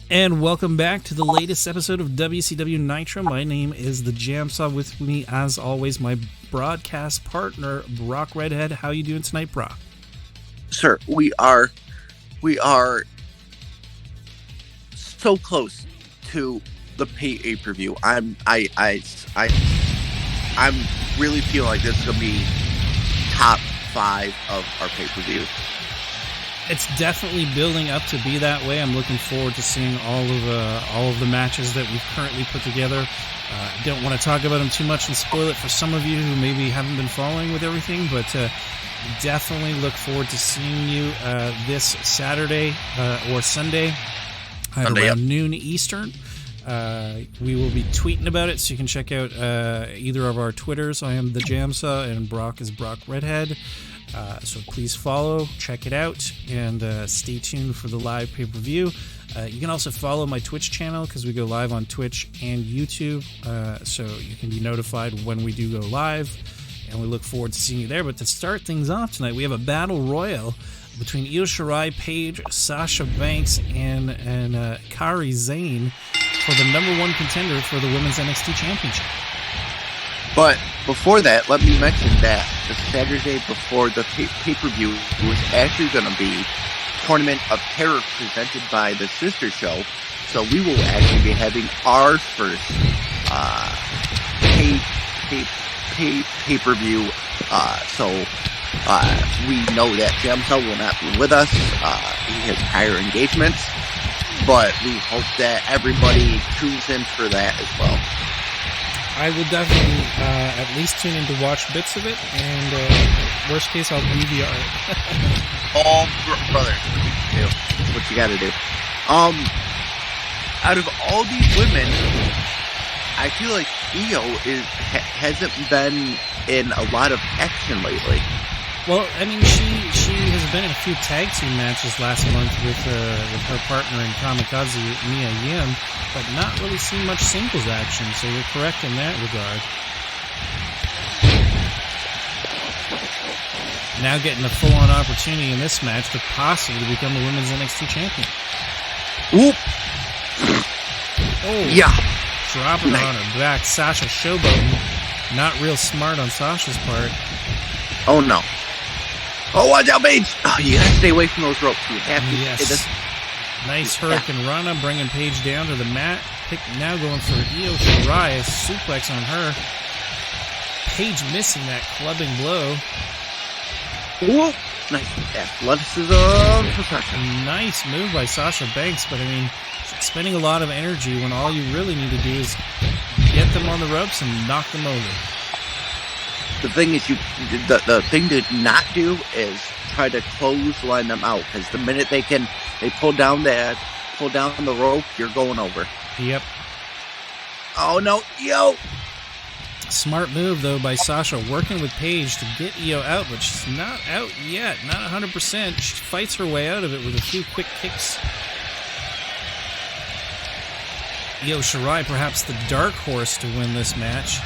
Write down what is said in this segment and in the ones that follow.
And welcome back to the latest episode of WCW Nitro. My name is the JamSaw. With me, as always, my broadcast partner, Brock Redhead. How you doing tonight, Brock? Sir, we are so close to the pay-per-view. I'm really feeling like this is gonna be top 5 of our pay-per-view. It's definitely building up to be that way. I'm looking forward to seeing all of the matches that we've currently put together. Don't want to talk about them too much and spoil it for some of you who maybe haven't been following with everything, but definitely look forward to seeing you this Saturday or Sunday at around noon Eastern. We will be tweeting about it, so you can check out either of our Twitters. I am the JamSaw, and Brock is Brock Redhead. So please follow, check it out, and stay tuned for the live pay-per-view. You can also follow my Twitch channel because we go live on Twitch and YouTube, so you can be notified when we do go live, and we look forward to seeing you there. But to start things off tonight, we have a battle royal between Shirai, Paige, Sasha Banks, and Kari Sane for the #1 contender for the Women's NXT Championship. But before that, let me mention that the Saturday before the pay-per-view was actually going to be Tournament of Terror presented by the Sister Show. So we will actually be having our first pay-per-view. So we know that JamSaw will not be with us. He has prior engagements. But we hope that everybody tunes in for that as well. I will definitely at least tune in to watch bits of it, and worst case, I'll DVR it. Oh, brother, that's what you got to do. Out of all these women, I feel like Io hasn't been in a lot of action lately. Well, I mean, she has been in a few tag team matches last month with her partner in Kamikaze, Mia Yim, but not really seen much singles action, so you're correct in that regard. Now getting a full-on opportunity in this match to possibly become the Women's NXT Champion. Whoop! Oh, yeah. Dropping on her back. Sasha showboating. Not real smart on Sasha's part. Oh, no. Oh, watch out, Paige! Oh, you gotta stay away from those ropes. You have to. Yes. Nice Hurricane Rana, bringing Paige down to the mat. Now going for Shirai, a suplex on her. Paige missing that clubbing blow. Whoa! Nice athleticism for Sasha. Nice move by Sasha Banks, but I mean, spending a lot of energy when all you really need to do is get them on the ropes and knock them over. The thing is, the thing to not do is try to clothesline them out, because the minute they pull down the rope, you're going over. Yep. Oh no, Io! Smart move though by Sasha, working with Paige to get Io out, but she's not out yet, not 100%. She fights her way out of it with a few quick kicks. Shirai, perhaps the dark horse to win this match.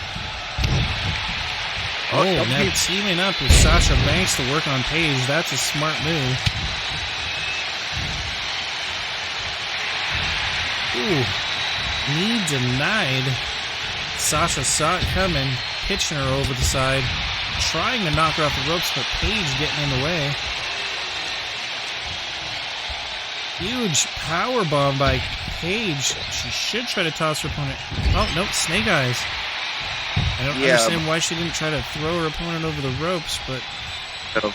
Oh, now teaming up with Sasha Banks to work on Paige. That's a smart move. Ooh. Knee denied. Sasha saw it coming, pitching her over the side, trying to knock her off the ropes, but Paige getting in the way. Huge powerbomb by Paige. She should try to toss her opponent. Oh, nope, snake eyes. I don't understand why she didn't try to throw her opponent over the ropes, but... Oh.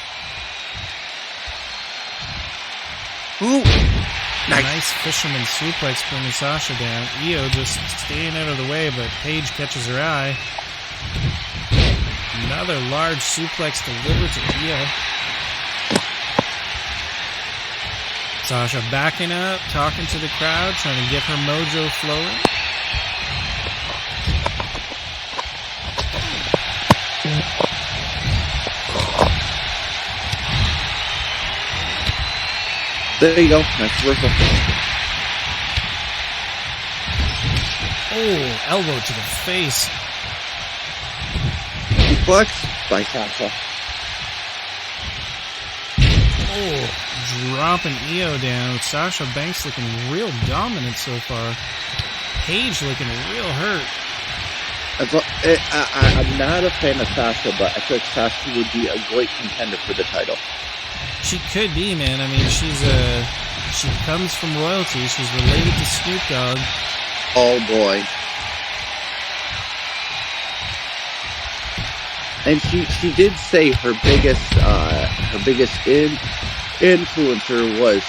Ooh! Nice fisherman suplex bringing Sasha down. Io just staying out of the way, but Paige catches her eye. Another large suplex delivered to Io. Sasha backing up, talking to the crowd, trying to get her mojo flowing. There you go. Nice reversal. Oh, elbow to the face. Suplex by Sasha. Oh, dropping Io down. Sasha Banks looking real dominant so far. Paige looking real hurt. I'm not a fan of Sasha, but I feel like Sasha would be a great contender for the title. She could be, man. I mean, she comes from royalty. She's related to Snoop Dogg. Oh boy. And she did say her biggest influencer was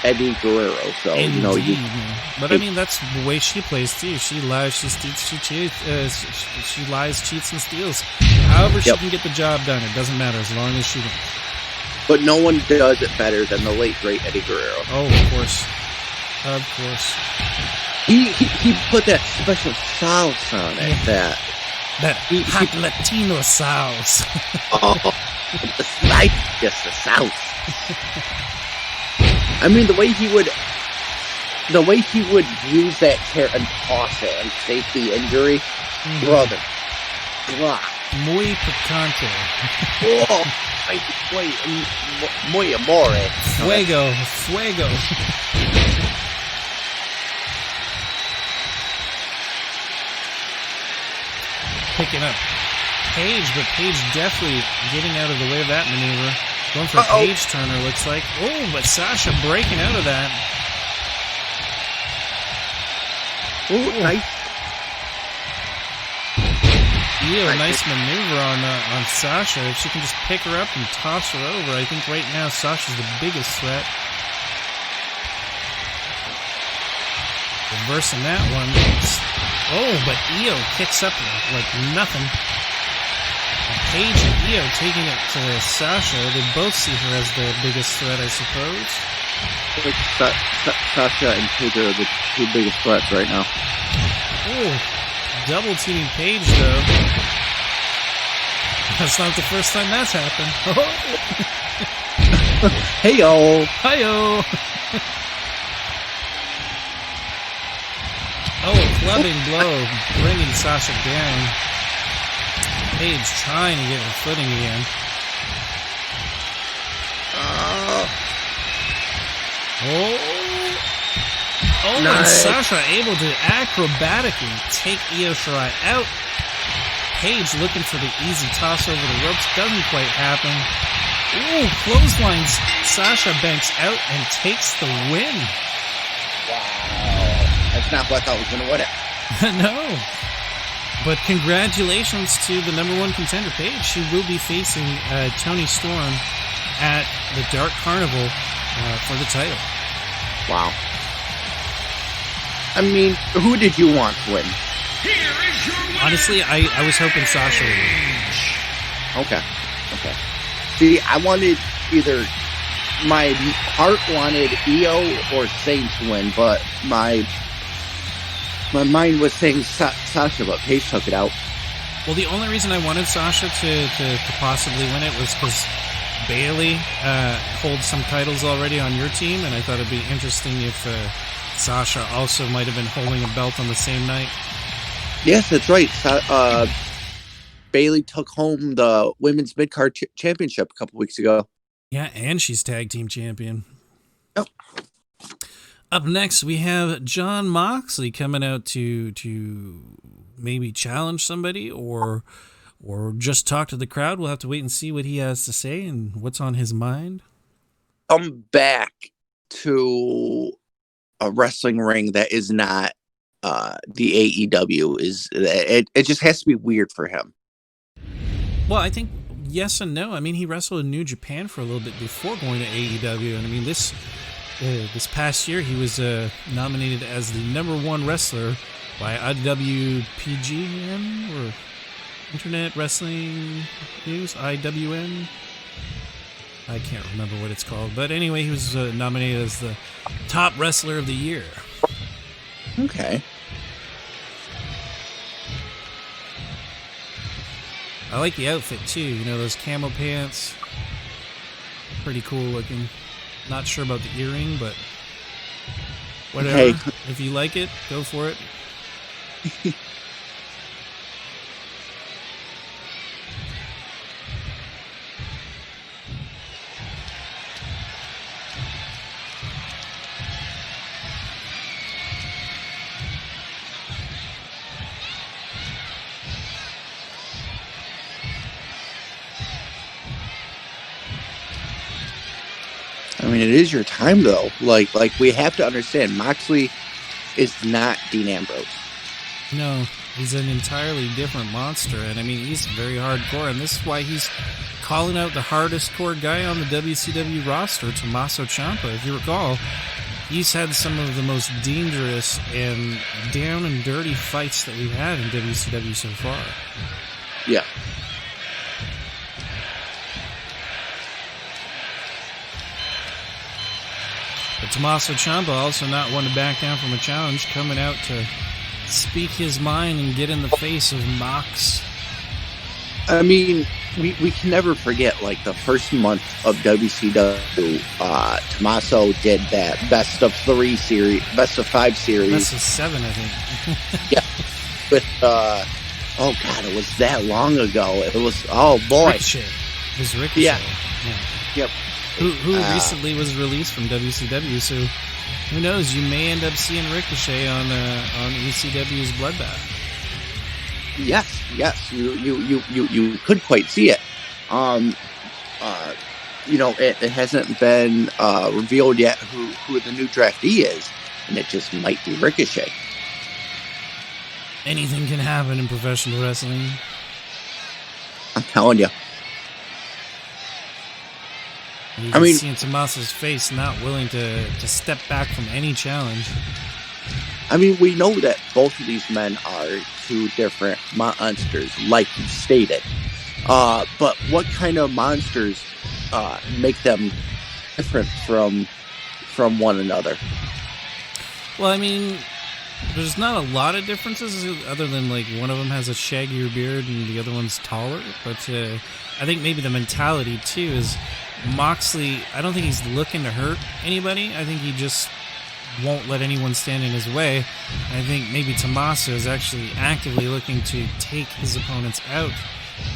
Eddie Guerrero. So Indeed, but I mean that's the way she plays too. She lies, she steals, she lies, cheats, and steals. However, she can get the job done. It doesn't matter as long as she wins. But no one does it better than the late great Eddie Guerrero. Oh, of course, of course. He put that special sauce on it. That hot Latino sauce. Oh, the spice, just the sauce. I mean, the way he would use that chair and toss it and safety injury, brother. Blah. Muy picante. Oh, muy amore. Fuego. Picking up Paige, but Paige definitely getting out of the way of that maneuver. Going for a Paige turner, looks like. Oh, but Sasha breaking out of that. Oh, nice. Nice maneuver on Sasha. If she can just pick her up and toss her over, I think right now Sasha's the biggest threat. Reversing that one. Oh, but Io kicks up like nothing. Paige and Io taking it to Sasha. They both see her as the biggest threat, I suppose. Sasha and Paige are the two biggest threats right now. Oh, double teaming Paige, though. That's not the first time that's happened. Hey-o. Hi-yo. Oh, clubbing blow, bringing Sasha down. Paige trying to get her footing again. Oh, nice. And Sasha able to acrobatically take Io Shirai out. Paige looking for the easy toss over the ropes. Doesn't quite happen. Ooh, clotheslines Sasha Banks out and takes the win. Wow. That's not what I thought was going to win it. No. But congratulations to the number one contender, Paige. She will be facing Toni Storm at the Dark Carnival for the title. Wow. I mean, who did you want to win? Honestly, I was hoping Sasha would win. Okay. See, I wanted either... My heart wanted Io or Sane to win, but my mind was saying Sasha, but Paige took it out. Well, the only reason I wanted Sasha to possibly win it was because Bayley holds some titles already on your team, and I thought it'd be interesting if Sasha also might have been holding a belt on the same night. Yes, that's right. Bayley took home the women's mid-card championship a couple weeks ago. Yeah, and she's tag team champion. Yep. Up next, we have Jon Moxley coming out to maybe challenge somebody or just talk to the crowd. We'll have to wait and see what he has to say and what's on his mind. Come back to a wrestling ring that is not the AEW. It just has to be weird for him. Well, I think yes and no. I mean, he wrestled in New Japan for a little bit before going to AEW, and I mean this past year he was nominated as the number one wrestler by IWPGN or Internet Wrestling News, IWN. I can't remember what it's called, but anyway, he was nominated as the top wrestler of the year. Okay. I like the outfit too, you know, those camo pants. Pretty cool looking. Not sure about the earring, but whatever. Hey. If you like it, go for it. mean, it is your time, though. Like we have to understand, Moxley is not Dean Ambrose. No, he's an entirely different monster, and I mean, he's very hardcore, and this is why he's calling out the hardest core guy on the WCW roster, Tomasso Ciampa. If you recall, he's had some of the most dangerous and down and dirty fights that we've had in WCW so far. Yeah. But Tomasso Ciampa also not one to back down from a challenge, coming out to speak his mind and get in the face of Mox. I mean, we can never forget, like, the first month of WCW, Tomasso did that best of 5 series. Best of 7, I think. Yeah. With, oh God, it was that long ago. It was, oh boy. Ricochet. It was Ricochet. Yeah. Yep. Who recently was released from WCW, so who knows? You may end up seeing Ricochet on ECW's Bloodbath. Yes. You could quite see it. It hasn't been revealed yet who the new draftee is, and it just might be Ricochet. Anything can happen in professional wrestling. I'm telling you. You can see in Tomasso's face, not willing to step back from any challenge. I mean, we know that both of these men are two different monsters, like you stated. But what kind of monsters make them different from one another? Well, I mean, there's not a lot of differences other than, like, one of them has a shaggier beard and the other one's taller. But I think maybe the mentality, too, is Moxley, I don't think he's looking to hurt anybody. I think he just won't let anyone stand in his way. I think maybe Tomasso is actually actively looking to take his opponents out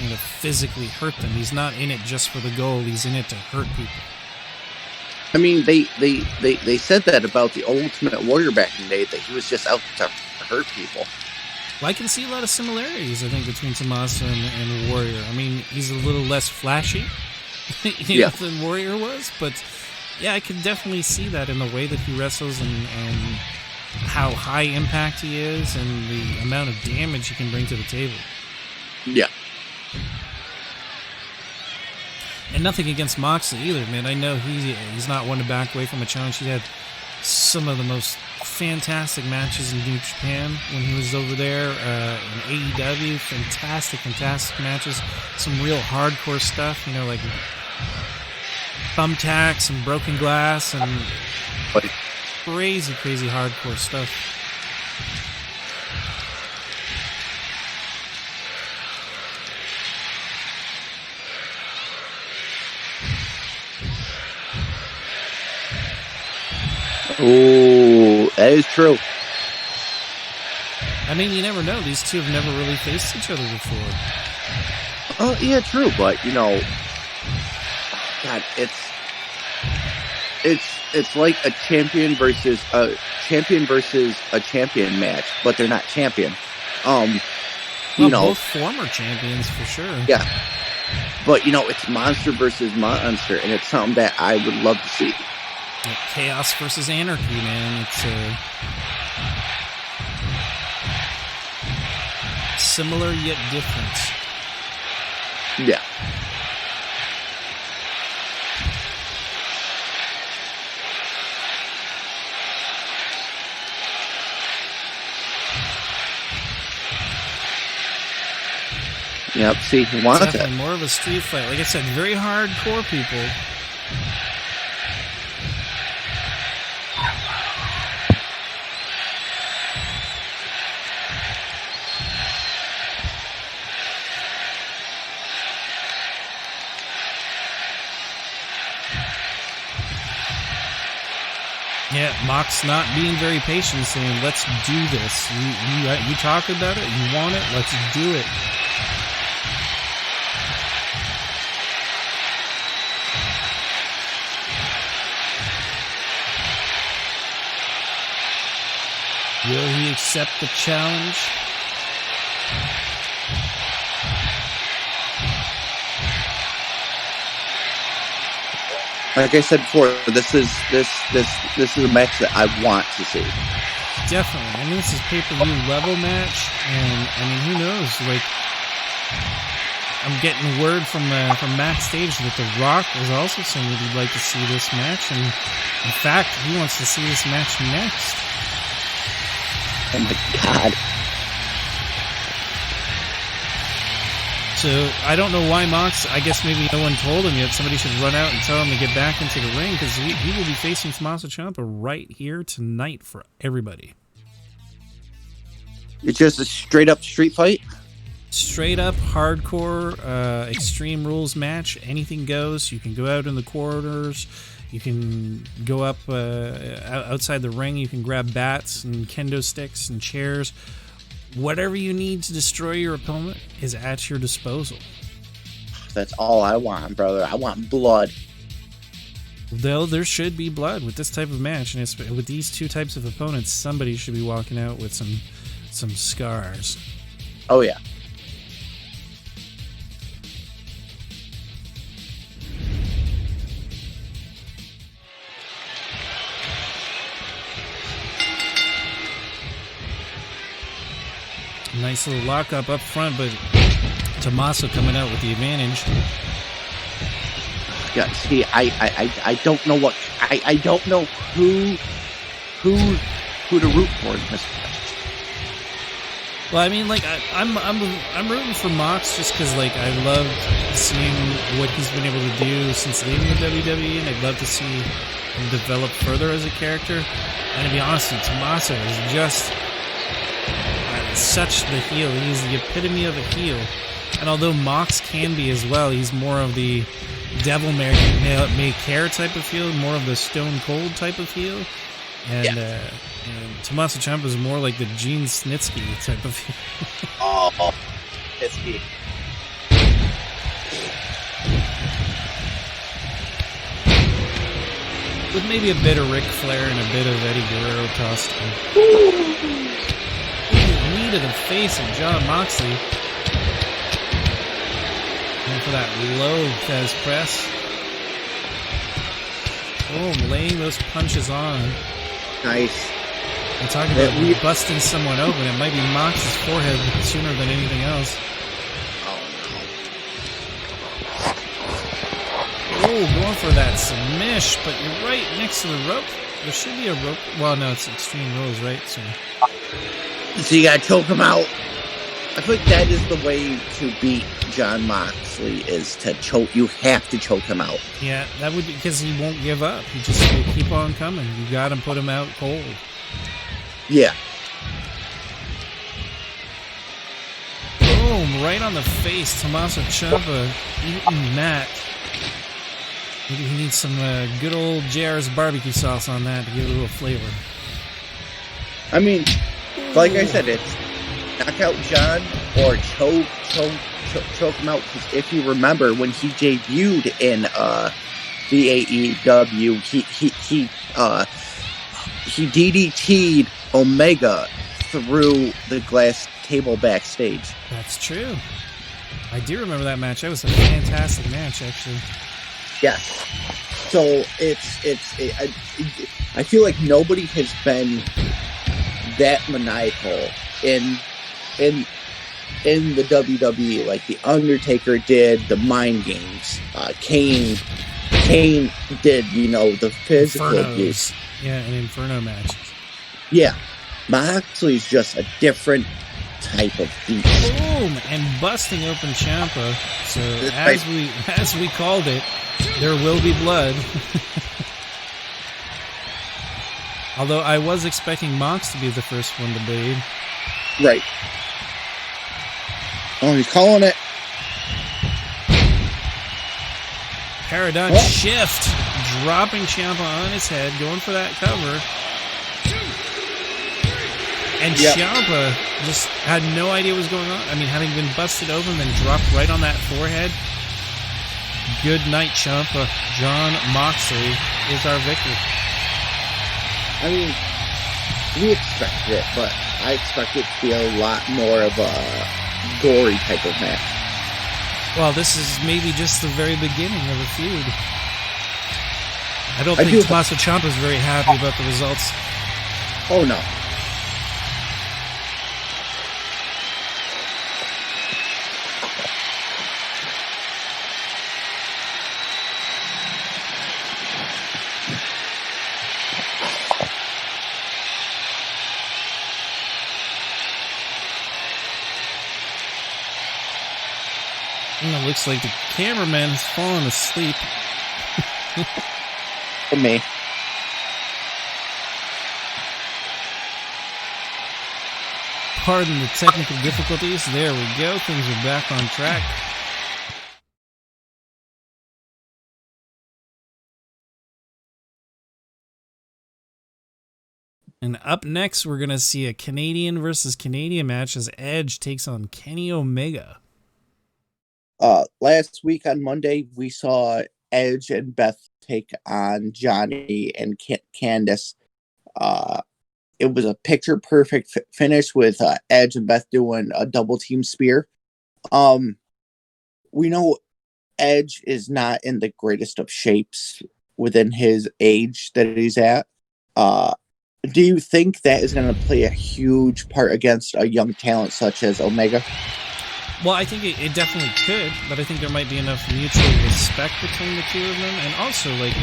and to physically hurt them. He's not in it just for the goal. He's in it to hurt people. I mean, they said that about the Ultimate Warrior back in the day, that he was just out to hurt people. Well, I can see a lot of similarities, I think, between Tomasso and Warrior. I mean, he's a little less flashy than Warrior was, but yeah, I can definitely see that in the way that he wrestles and how high impact he is and the amount of damage he can bring to the table. Yeah. And nothing against Moxley either, man. I know he's not one to back away from a challenge. He had some of the most fantastic matches in New Japan when he was over there, in AEW. Fantastic matches. Some real hardcore stuff, like thumbtacks and broken glass and crazy hardcore stuff. Oh, that is true. I mean, you never know. These two have never really faced each other before. Oh, yeah, true. But, God, it's like a champion versus a champion match, but they're not champion. Both former champions for sure. Yeah. But, it's monster versus monster, and it's something that I would love to see. Chaos versus anarchy, man. It's similar yet different. Yeah. Yep, see, he wants it. Definitely more of a street fight. Like I said, very hardcore people. Yeah, Mox not being very patient, saying, let's do this. You talk about it, you want it, let's do it. Will he accept the challenge? Like I said before, this is a match that I want to see. Definitely. I mean, this is pay-per-view level match, and I mean, who knows? Like, I'm getting word from backstage that The Rock is also saying that he'd like to see this match, and in fact, he wants to see this match next. Oh my God. So, I don't know why Mox, I guess maybe no one told him yet. Somebody should run out and tell him to get back into the ring, because he will be facing Tomasso Ciampa right here tonight for everybody. It's just a straight-up street fight? Straight up, hardcore, Extreme Rules match. Anything goes. You can go out in the corridors. You can go up outside the ring. You can grab bats and kendo sticks and chairs. Whatever you need to destroy your opponent is at your disposal. That's all I want, brother. I want blood. Though there should be blood with this type of match, and with these two types of opponents, somebody should be walking out with some scars. Oh yeah. Nice little lockup up front, but Tomasso coming out with the advantage. Yeah, see, I don't know what I don't know who to root for in this match. Well, I mean, like I'm rooting for Mox just because, like, I love seeing what he's been able to do since leaving the WWE, and I'd love to see him develop further as a character. And to be honest, Tomasso is just such the heel. He's the epitome of a heel. And although Mox can be as well, he's more of the devil may care type of heel, more of the stone cold type of heel. And, Tomasso Ciampa is more like the Gene Snitsky type of heel. Oh, Snitsky. With maybe a bit of Ric Flair and a bit of Eddie Guerrero tossed in. Knee to the face of John Moxley. And for that low Fez press. Boom, laying those punches on. Nice. We're talking about busting someone open. It might be Mox's forehead sooner than anything else. Oh, going for that submish, but you're right next to the rope. There should be a rope. Well, no, it's Extreme Rules, right? So you gotta choke him out. I feel like that is the way to beat John Moxley, is to choke. You have to choke him out. Yeah, that would be because he won't give up. He just will keep on coming. You got to put him out cold. Yeah. Boom, right on the face. Tomasso Ciampa eating Matt. Maybe he needs some good old JR's barbecue sauce on that to give it a little flavor. I mean, like I said, it's knock out John or choke him out. Because if you remember, when he debuted in the AEW, he DDT'd Omega through the glass table backstage. That's true. I do remember that match. That was a fantastic match, actually. Yes. So I feel like nobody has been that maniacal in the WWE like the Undertaker did the mind games. Kane did, the physical abuse. Yeah, an Inferno match. Yeah. Moxley's just a different type of beast. Boom! And busting open Ciampa. So as we called it, there will be blood. Although I was expecting Mox to be the first one to bleed. Right. Oh, he's calling it. Paradox shift. Dropping Ciampa on his head. Going for that cover. And Ciampa just had no idea what was going on. I mean, having been busted open, then dropped right on that forehead. Good night, Ciampa. John Moxley is our victor. I mean, we expected it, but I expected it to be a lot more of a gory type of match. Well, this is maybe just the very beginning of a feud. I don't think Tomasso Ciampa is very happy about the results. Oh, no. It looks like the cameraman's fallen asleep. For me. Pardon the technical difficulties. There we go. Things are back on track. And up next, we're going to see a Canadian versus Canadian match as Edge takes on Kenny Omega. Last week on Monday, we saw Edge and Beth take on Johnny and Candice. It was a picture-perfect finish with Edge and Beth doing a double-team spear. We know Edge is not in the greatest of shapes within his age that he's at. Do you think that is going to play a huge part against a young talent such as Omega? Well, I think it definitely could, but I think there might be enough mutual respect between the two of them. And also, like,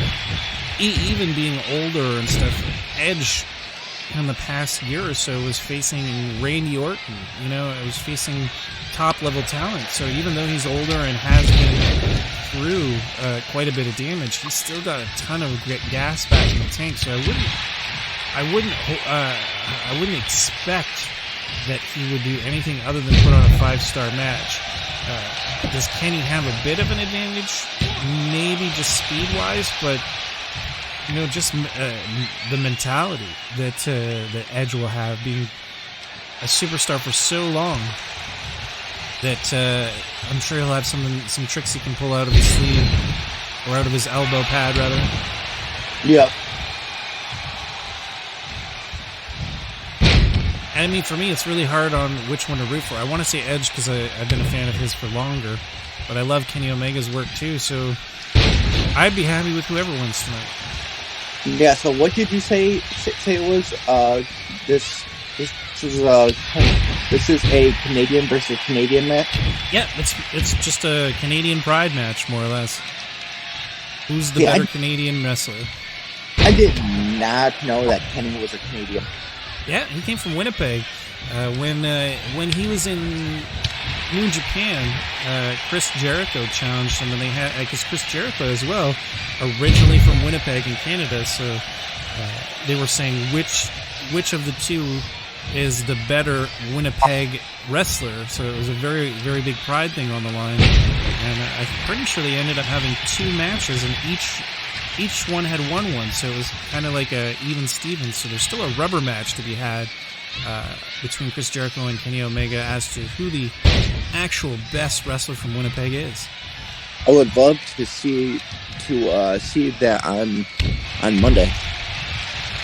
even being older and stuff, Edge in the past year or so was facing Randy Orton. You know, it was facing top-level talent. So even though he's older and has been through quite a bit of damage, he's still got a ton of gas back in the tank. So I wouldn't expect that he would do anything other than put on a 5-star match. Does Kenny have a bit of an advantage? Maybe just speed-wise, but you know, just the mentality that Edge will have, being a superstar for so long, that I'm sure he'll have some tricks he can pull out of his sleeve, or out of his elbow pad, rather. Yeah. I mean, for me, it's really hard on which one to root for. I want to say Edge because I've been a fan of his for longer, but I love Kenny Omega's work too, so I'd be happy with whoever wins tonight. Yeah, so what did you say it was? This is a Canadian versus Canadian match? Yeah, it's just a Canadian pride match, more or less. Who's the better Canadian wrestler? I did not know that Kenny was a Canadian. Yeah, he came from Winnipeg. When he was in New Japan, Chris Jericho challenged him, and they had, because Chris Jericho as well, originally from Winnipeg in Canada, so they were saying which of the two is the better Winnipeg wrestler. So it was a very, very big pride thing on the line, and I'm pretty sure they ended up having 2 matches, and each one had won one, so it was kind of like a even Stevens. So there's still a rubber match to be had between Chris Jericho and Kenny Omega as to who the actual best wrestler from Winnipeg is. I would love to see that on Monday.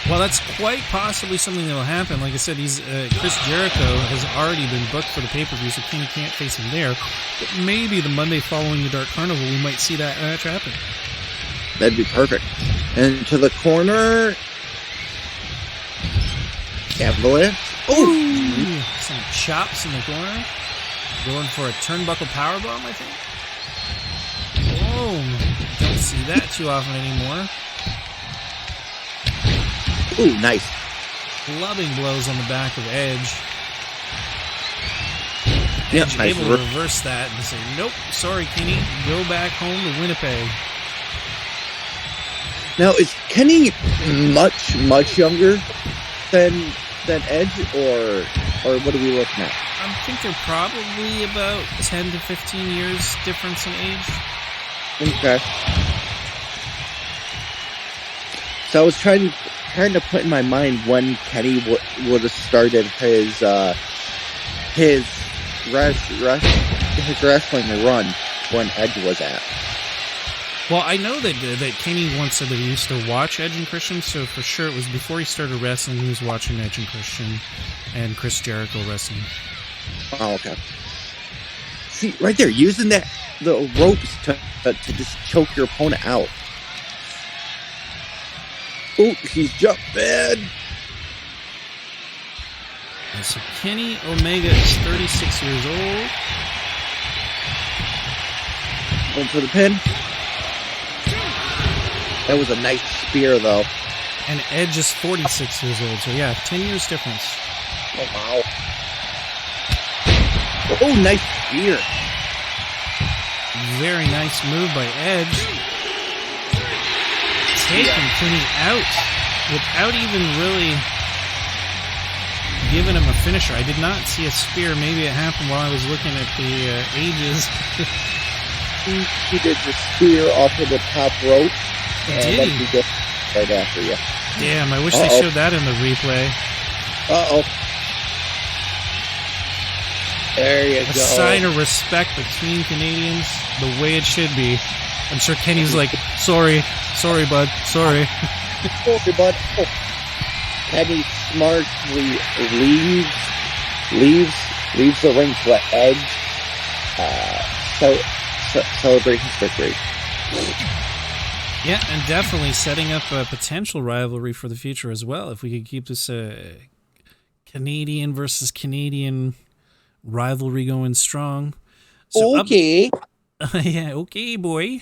Well, that's quite possibly something that will happen. Like I said, Chris Jericho has already been booked for the pay-per-view, so Kenny can't face him there. But maybe the Monday following the Dark Carnival, we might see that match happen. That'd be perfect. And to the corner, Avalanche. Ooh, some chops in the corner. Going for a turnbuckle powerbomb, I think. Boom. Don't see that too often anymore. Ooh, nice. Clubbing blows on the back of Edge. Yeah, Edge nice. Able to reverse that and say, nope, sorry, Kenny, go back home to Winnipeg. Now, is Kenny much younger than Edge, or what are we looking at? I think they're probably about 10 to 15 years difference in age. Okay. So I was trying to put in my mind when Kenny would have started his wrestling run when Edge was at. Well, I know that Kenny once said that he used to watch Edge and Christian, so for sure it was before he started wrestling, he was watching Edge and Christian and Chris Jericho wrestling. Oh, okay. See, right there, using the ropes to just choke your opponent out. Oh, he's jumping. And so Kenny Omega is 36 years old. Going for the pin. That was a nice spear, though. And Edge is 46 years old. So, yeah, 10 years difference. Oh, wow. Oh, nice spear. Very nice move by Edge. Taking Kenny out without even really giving him a finisher. I did not see a spear. Maybe it happened while I was looking at the ages. He did the spear off of the top rope. Did he? Did right after you. Damn, I wish they showed that in the replay. Uh-oh. There you go. A sign of respect between Canadians, the way it should be. I'm sure Kenny's like, sorry, bud, sorry. Sorry, bud. Oh. Kenny smartly leaves the ring to let Edge celebrate his victory. Yeah, and definitely setting up a potential rivalry for the future as well. If we could keep this Canadian versus Canadian rivalry going strong. So okay. Yeah, okay, boy.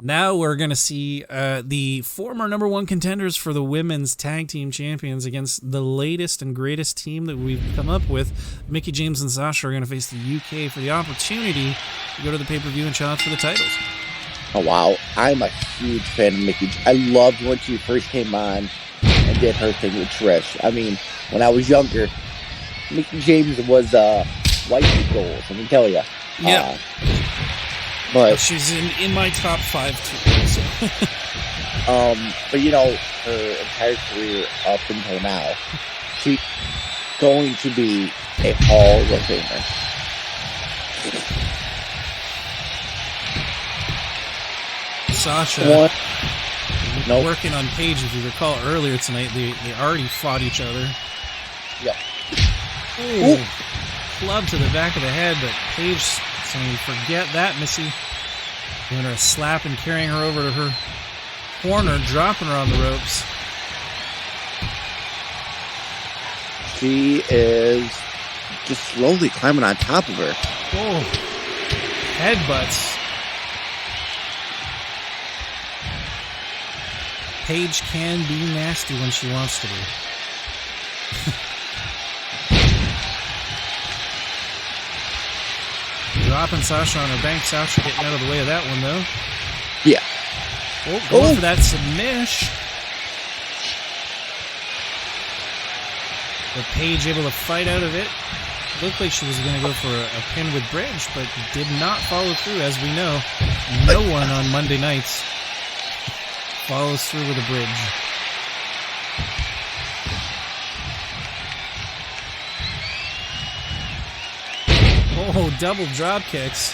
Now we're going to see the former number one contenders for the women's tag team champions against the latest and greatest team that we've come up with. Mickie James and Sasha are going to face the UK for the opportunity to go to the pay-per-view and challenge for the titles. Oh, wow. I'm a huge fan of Mickie. I loved when she first came on and did her thing with Trish. I mean, when I was younger, Mickie James was white with goals, let me tell you. Yeah. But she's in my top 5 too. So. But you know, her entire career up until now, she's going to be a Hall of Famer. Sasha working on Paige, if you recall earlier tonight, they already fought each other. Yep. Ooh. Club to the back of the head, but Paige saying, forget that, Missy. Giving her a slap and carrying her over to her corner, dropping her on the ropes. She is just slowly climbing on top of her. Oh, headbutts. Paige can be nasty when she wants to be. Dropping Sasha on her bank. Sasha getting out of the way of that one, though. Yeah. Oh, going for that submission. But Paige able to fight out of it. Looked like she was going to go for a pin with bridge, but did not follow through, as we know. No one on Monday nights follows through with a bridge. Oh, double drop kicks.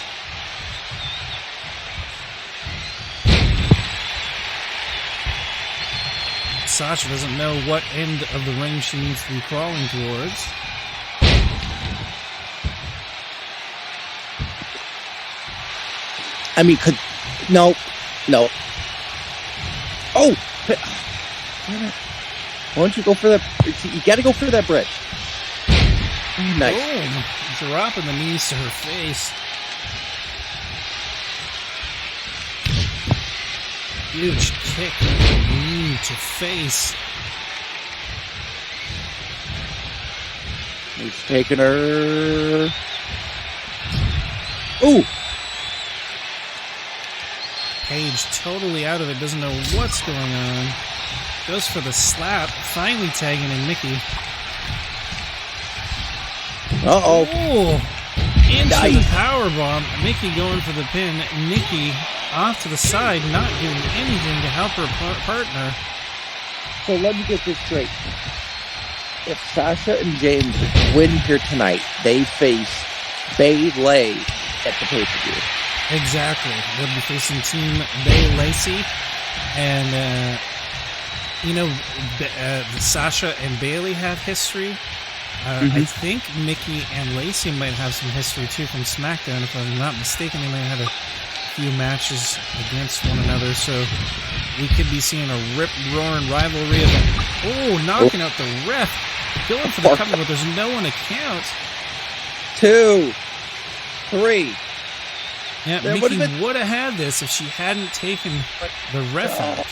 Sasha doesn't know what end of the ring she needs to be crawling towards. I mean, no. Oh! Why don't you go for that? You got to go for that bridge. Nice. Boom. Dropping the knees to her face. Huge kick. Knee to face. He's taking her. Ooh! Paige totally out of it. Doesn't know what's going on. Goes for the slap. Finally tagging in Mickie. Uh-oh. Oh, into nice. the powerbomb. Mickie going for the pin. Mickie off to the side, not doing anything to help her partner. So let me get this straight. If Sasha and James win here tonight, they face Bayley at the pay-per-view. Exactly. They'll be facing Team Bay Lacey. And, Sasha and Bayley have history. I think Mickie and Lacey might have some history too from SmackDown. If I'm not mistaken, they might have a few matches against one another, so we could be seeing a rip-roaring rivalry event. Oh, knocking out the ref. Going for the cover, but there's no one to count. 2, 3. Yeah, Mickie would have had this if she hadn't taken the ref out.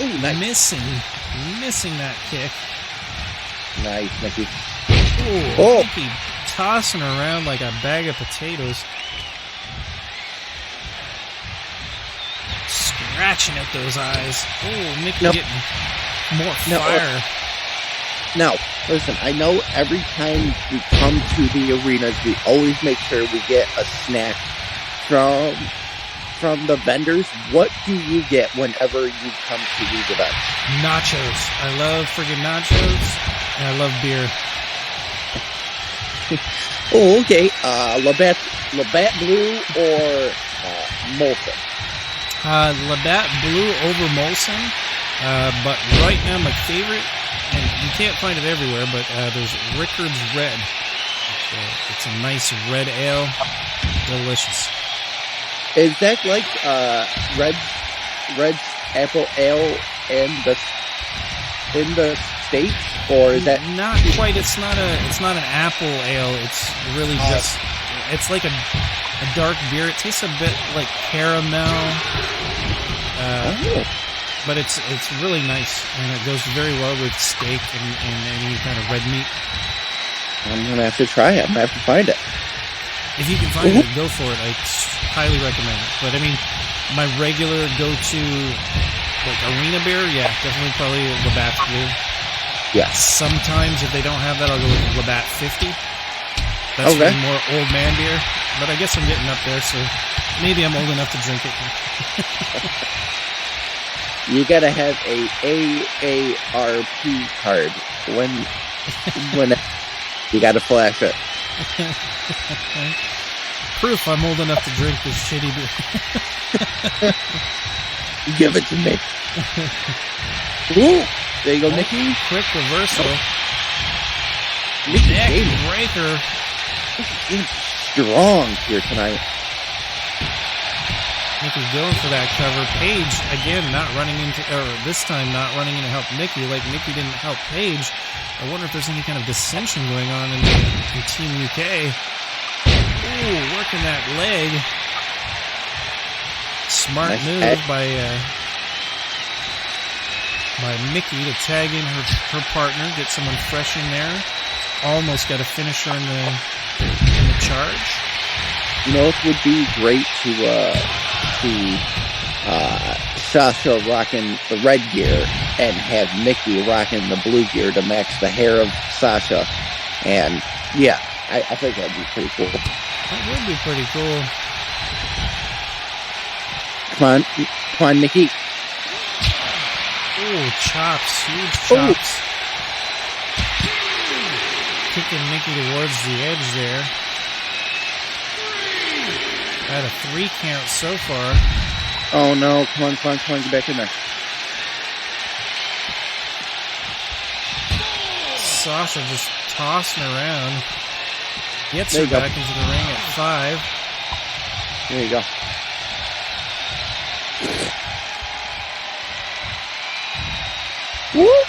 Ooh, nice. Missing that kick. Nice, Mickie. Oh, Mickie tossing around like a bag of potatoes. Scratching at those eyes. Oh, Mickie getting more fire. Now, listen, I know every time we come to the arenas, we always make sure we get a snack from the vendors. What do you get whenever you come to these events? Nachos. I love friggin' nachos, and I love beer. Oh, okay. Labatt Blue or Molson? Labatt Blue over Molson, but right now my favorite, and you can't find it everywhere, but there's Rickard's Red. It's a nice red ale. Delicious. Is that like Red's Apple Ale in the States, or is that not quite? It's not an apple ale. It's really just it's like a dark beer. It tastes a bit like caramel, but it's really nice, and it goes very well with steak and any kind of red meat. I'm gonna have to try it. I'm gonna have to find it. If you can find it, go for it. I highly recommend it. But I mean, my regular go-to, like arena beer, yeah, definitely probably Labatt Blue. Yeah. Sometimes if they don't have that, I'll go with Labatt 50. That's really more old man beer. But I guess I'm getting up there, so maybe I'm old enough to drink it. You gotta have a AARP card when you gotta flash it. Proof I'm old enough to drink this shitty beer. Give it to me. Ooh, there you go, Mickie. Quick reversal. Neck breaker. Mickie's strong here tonight. Mickie going for that cover. Paige, again, this time not running in to help Mickie, like Mickie didn't help Paige. I wonder if there's any kind of dissension going on in Team UK. Ooh, working that leg. Smart move by Mickie to tag in her partner, get someone fresh in there. Almost got a finisher in the charge. You know, it would be great to see Sasha rocking the red gear and have Mickie rocking the blue gear to match the hair of Sasha. And yeah, I think that'd be pretty cool. That would be pretty cool. Come on, Mickie. Ooh, chops, huge chops. Ooh. Kicking Mickie towards the edge there. At a 3 count so far. Oh no, come on, get back in there. Sasha just tossing around. Gets her back into the ring at 5. There you go. Whoop!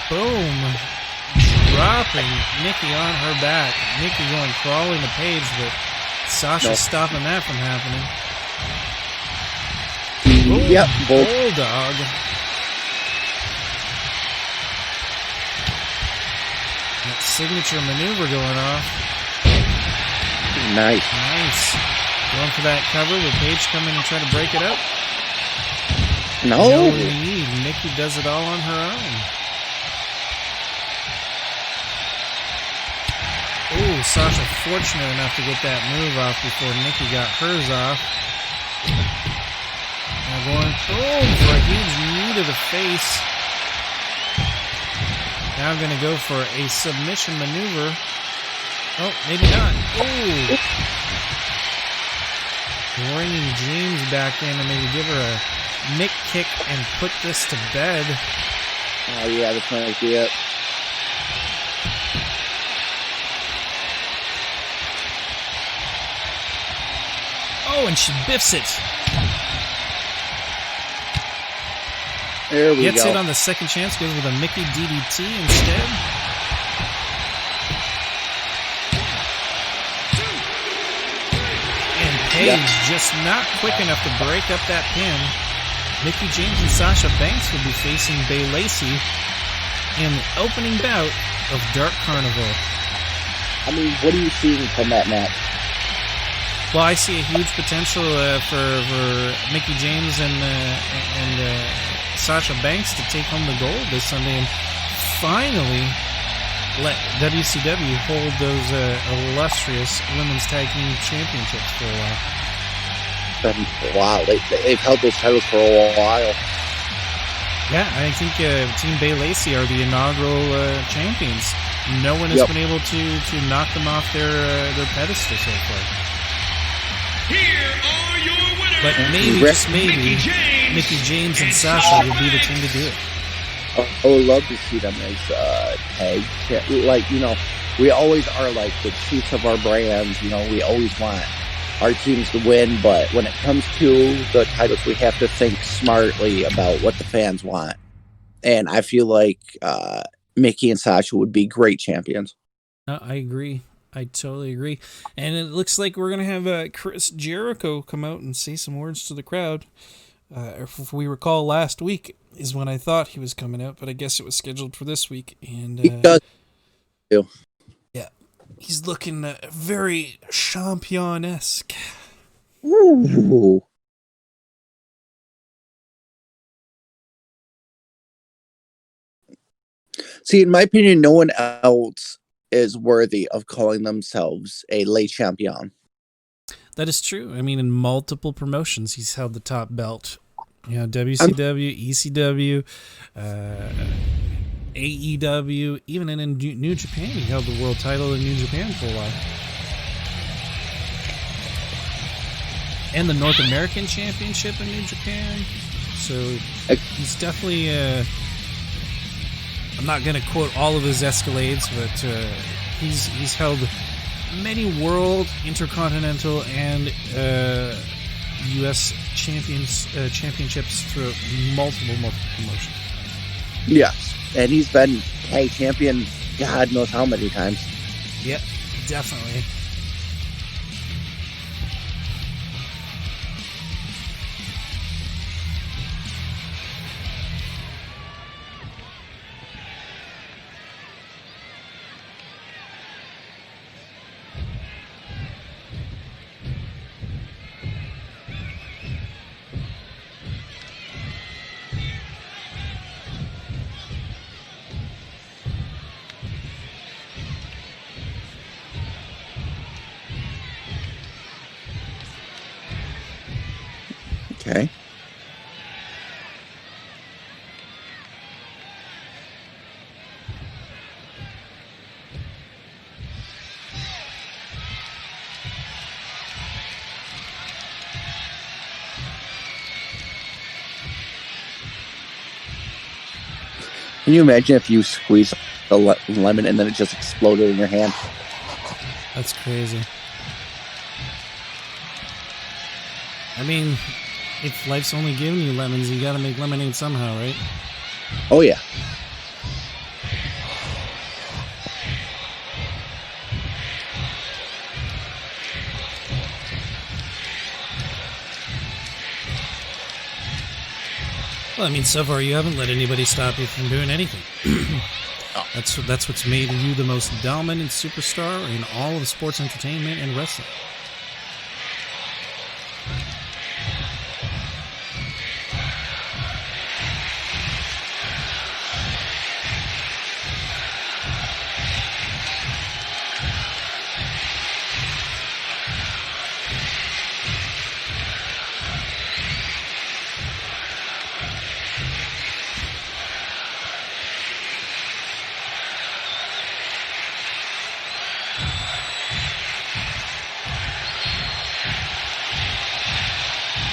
Boom. Dropping Mickie on her back. Mickie going crawling to Paige, but Sasha's stopping that from happening. Boom. Yep. Bulldog. That signature maneuver going off. Nice. Going for that cover. Will Paige come in and try to break it up? No need. Mickie does it all on her own. Oh, Sasha fortunate enough to get that move off before Mickie got hers off. Now going for a huge knee to the face. Now I'm going to go for a submission maneuver. Oh, maybe not. Oh! Bringing James back in and maybe give her a Mick kick and put this to bed. Oh, yeah, that's might be it. Oh, and she biffs it. There we Gets go. it on the second chance, goes with a Mickie DDT instead. And Paige just not quick enough to break up that pin. Mickie James and Sasha Banks will be facing Bay Lacey in the opening bout of Dark Carnival. I mean, what are you seeing from that match? Well, I see a huge potential for Mickie James and Sasha Banks to take home the gold this Sunday and finally let WCW hold those illustrious women's tag team championships for a while. Wow, they've held those titles for a while. Yeah, I think Team Bay Lacey are the inaugural champions. No one has been able to knock them off their pedestal so far. Here are your winners. But maybe, just maybe, Mickie James and Sasha would be the team to do it. I would love to see them as tag. Like, you know, we always are like the chiefs of our brands. You know, we always want our teams to win, but when it comes to the titles, we have to think smartly about what the fans want. And I feel like Mickie and Sasha would be great champions. I agree. I totally agree. And it looks like we're going to have Chris Jericho come out and say some words to the crowd. If we recall, last week is when I thought he was coming out, but I guess it was scheduled for this week. And He does too. Yeah, he's looking very champion-esque. Ooh. See, in my opinion, no one else is worthy of calling themselves a late champion. That is true. I mean, in multiple promotions, he's held the top belt. You know, WCW, ECW, AEW, even in New Japan, he held the world title in New Japan for a while. And the North American Championship in New Japan. So he's definitely... I'm not going to quote all of his escalades, but he's held many world, intercontinental, and U.S. championships through multiple promotions. Yes, and he's been tag champion God knows how many times. Yep, definitely. Okay. Can you imagine if you squeeze the lemon and then it just exploded in your hand? That's crazy. I mean, if life's only giving you lemons, you gotta make lemonade somehow, right? Oh, yeah. Well, I mean, so far you haven't let anybody stop you from doing anything. That's what's made you the most dominant superstar in all of sports entertainment and wrestling.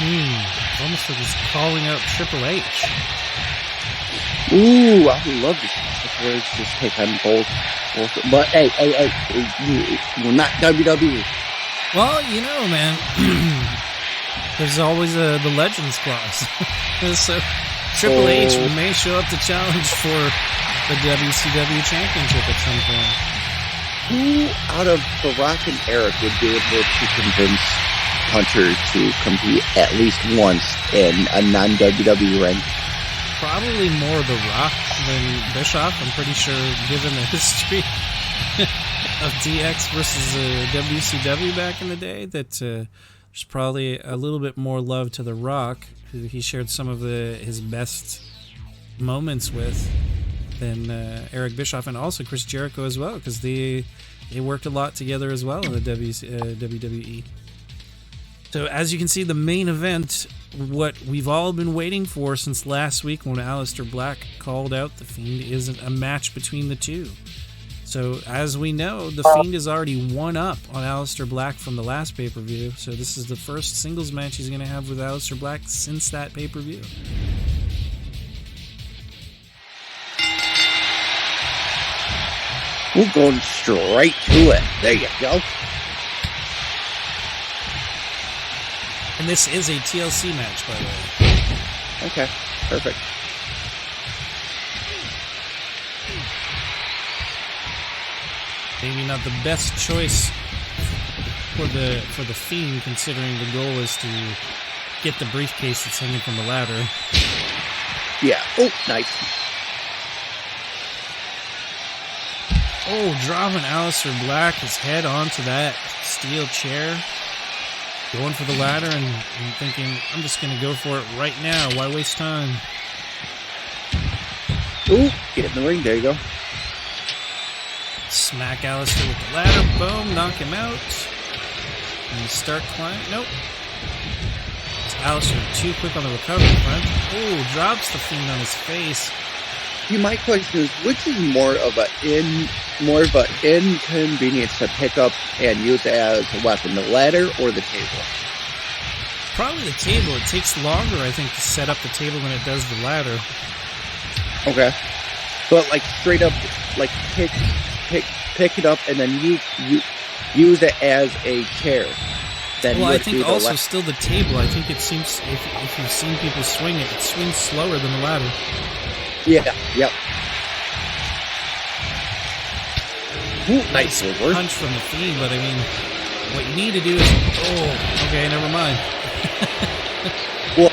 It's almost like he's calling out Triple H. Ooh, I would love to see Triple H just take on both. But hey, we're not WWE. Well, you know, man, There's always the Legends clause. So Triple H may show up to challenge for the WCW Championship at some point. Who out of The Rock and Eric would be able to convince Hunter to compete at least once in a non-WWE ring? Probably more The Rock than Bischoff. I'm pretty sure, given the history of DX versus WCW back in the day, that there's probably a little bit more love to The Rock, who he shared some of his best moments with, than Eric Bischoff, and also Chris Jericho as well, because they worked a lot together as well in the WWE. So as you can see, the main event, what we've all been waiting for since last week when Alestair Black called out The Fiend, isn't a match between the two. So as we know, The Fiend is already one up on Alestair Black from the last pay-per-view. So this is the first singles match he's going to have with Alestair Black since that pay-per-view. We're going straight to it. There you go. And this is a TLC match, by the way. Okay, perfect. Maybe not the best choice for the Fiend, considering the goal is to get the briefcase that's hanging from the ladder. Yeah. Oh, nice. Oh, dropping Alestair Black, his head onto that steel chair. Going for the ladder and thinking, I'm just going to go for it right now. Why waste time? Ooh, get in the ring. There you go. Smack Alestair with the ladder. Boom, knock him out. And start climbing. Nope. Alestair too quick on the recovery front. Oh, drops the Fiend on his face. See, my question is, which is more of an inconvenience to pick up and use as a weapon, the ladder or the table? Probably the table. It takes longer, I think, to set up the table than it does the ladder. Okay. But like straight up, like pick it up and then use it as a chair. Then well, I think also still the table. I think it seems, if you've seen people swing it, it swings slower than the ladder. Yeah, yep. Ooh, nice punch from the Fiend, but I mean, what you need to do is... Oh, okay, never mind. Well,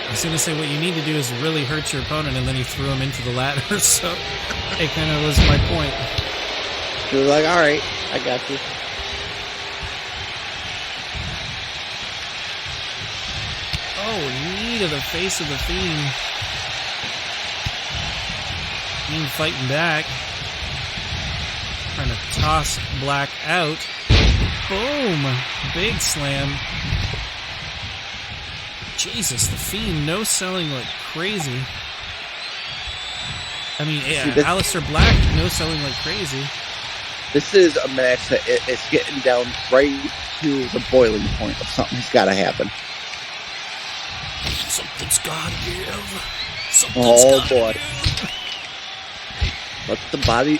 I was going to say, what you need to do is really hurt your opponent, and then he threw him into the ladder, so it kind of was my point. You're like, all right, I got you. Oh, knee to the face of the Fiend. Fiend fighting back. Trying to toss Black out. Boom! Big slam. Jesus, the Fiend no-selling like crazy. I mean, yeah, Alestair Black no-selling like crazy. This is a match that it's getting down right to the boiling point of something's got to happen. Something's got to give. Something's got to give. Let the blood.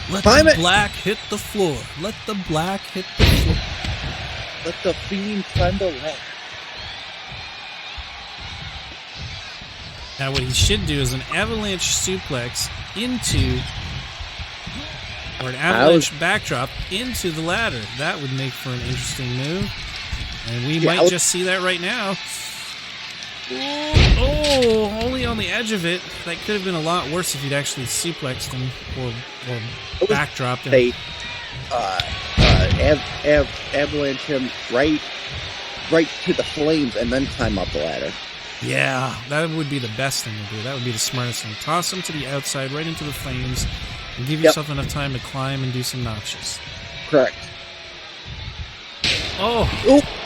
Let the Black hit the floor. Let the Black hit the floor. Let the Fiend climb the ladder. Now what he should do is an avalanche suplex or an avalanche backdrop into the ladder. That would make for an interesting move. And we might just see that right now. Oh, only on the edge of it. That could have been a lot worse if he'd actually suplexed him or backdropped him. They avalanche him right to the flames and then climb up the ladder. Yeah, that would be the best thing to do. That would be the smartest thing. Toss him to the outside, right into the flames, and give yourself enough time to climb and do some notches. Correct. Oh,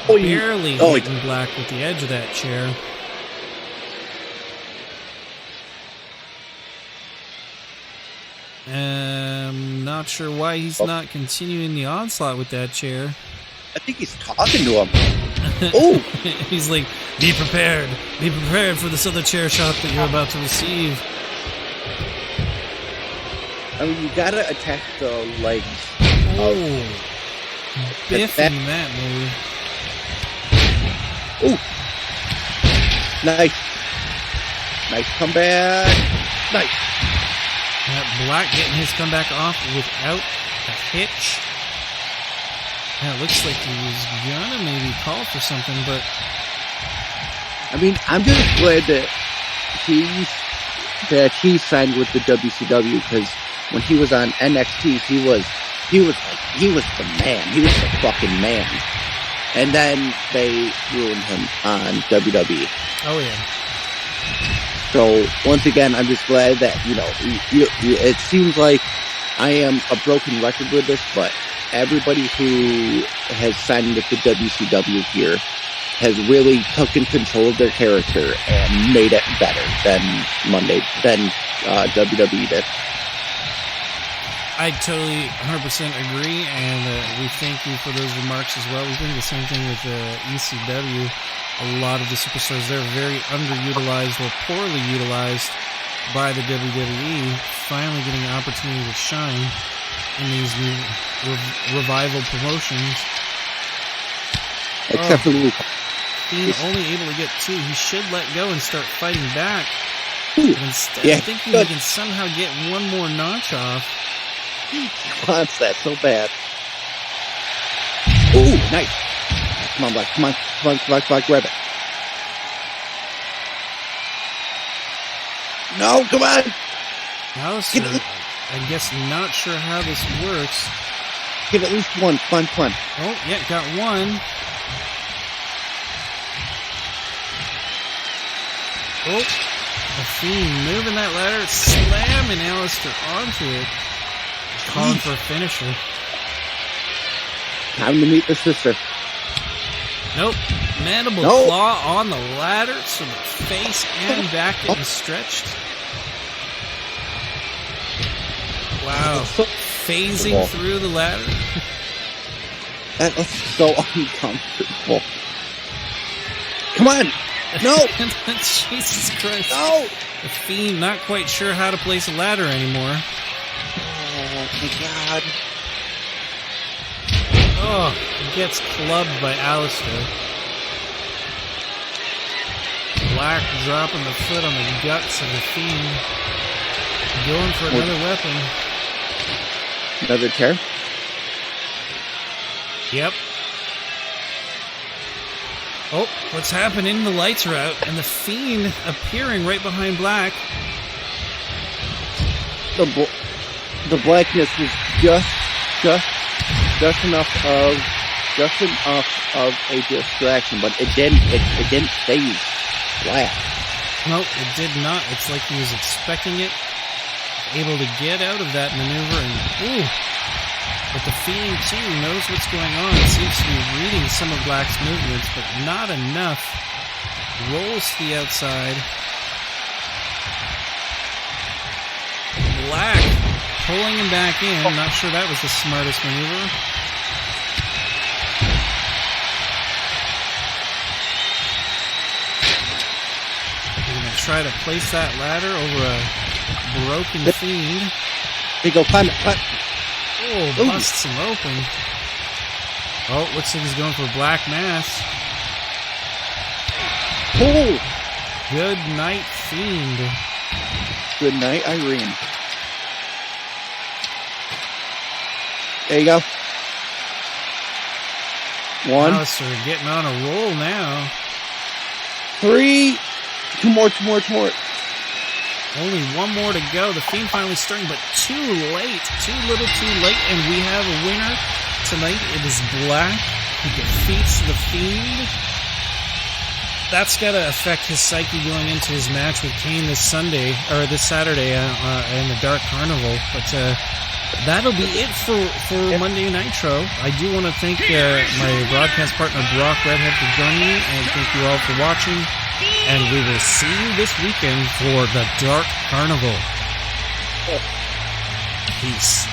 barely hitting Black with the edge of that chair. Not sure why he's not continuing the onslaught with that chair. I think he's talking to him. Oh! He's like, be prepared. Be prepared for this other chair shot that you're about to receive. I mean, you gotta attack the legs. biffing that move. Ooh. Nice. Nice comeback. Nice. Black getting his comeback off without a hitch. It looks like he was gonna maybe call for something, but I mean, I'm just glad that he signed with the WCW, because when he was on NXT, he was the man. He was the fucking man. And then they ruined him on WWE. oh yeah. So once again, I'm just glad that it seems like I am a broken record with this, but everybody who has signed with the WCW here has really taken control of their character and made it better than WWE did. I totally 100% agree, and we thank you for those remarks as well. We think the same thing with ECW. A lot of the superstars there are very underutilized or poorly utilized by the WWE, finally getting an opportunity to shine in these new revival promotions. Except for Luke. Fiend only able to get 2. He should let go and start fighting back. Ooh, But instead, yeah, I think he can somehow get one more notch off. He wants that so bad. Ooh, nice. Come on, Black. Come on, grab it. No, come on. Alestair, I guess not sure how this works. Get at least one. Come on. Oh, yeah, got one. Oh, the Fiend moving that ladder, slamming Alestair onto it. Calling for a finisher. Time to meet the sister. Nope. Mandible claw on the ladder, so the face and back getting stretched. Wow. Phasing through the ladder. That was so uncomfortable. Come on. No. Jesus Christ. No. The Fiend not quite sure how to place a ladder anymore. Oh, my God. Oh, gets clubbed by Alestair. Black dropping the foot on the guts of the Fiend. Going for another weapon. Another tear? Yep. Oh, what's happening? The lights are out, and the Fiend appearing right behind Black. The blackness was just enough of a distraction, but it didn't phase Black. No, it did not. It's like he was expecting it, able to get out of that maneuver, and ooh. But the Fiend too knows what's going on. Seems to be reading some of Black's movements, but not enough. Rolls to the outside. Black pulling him back in. Not sure that was the smartest maneuver. We're going to try to place that ladder over a broken Fiend. They go climb. Oh, busts him open. Oh, looks like he's going for Black Mass. Oh! Good night, Fiend. Good night, Irene. There you go. One. Alestair getting on a roll now. 3. Two more. Only one more to go. The Fiend finally starting, but too late. Too little too late, and we have a winner tonight. It is Black who defeats the Fiend. That's got to affect his psyche going into his match with Kane this Saturday in the Dark Carnival. But that'll be it for Monday Nitro. I do want to thank my broadcast partner Brock Redhead for joining me, and thank you all for watching. And we will see you this weekend for the Dark Carnival. Peace.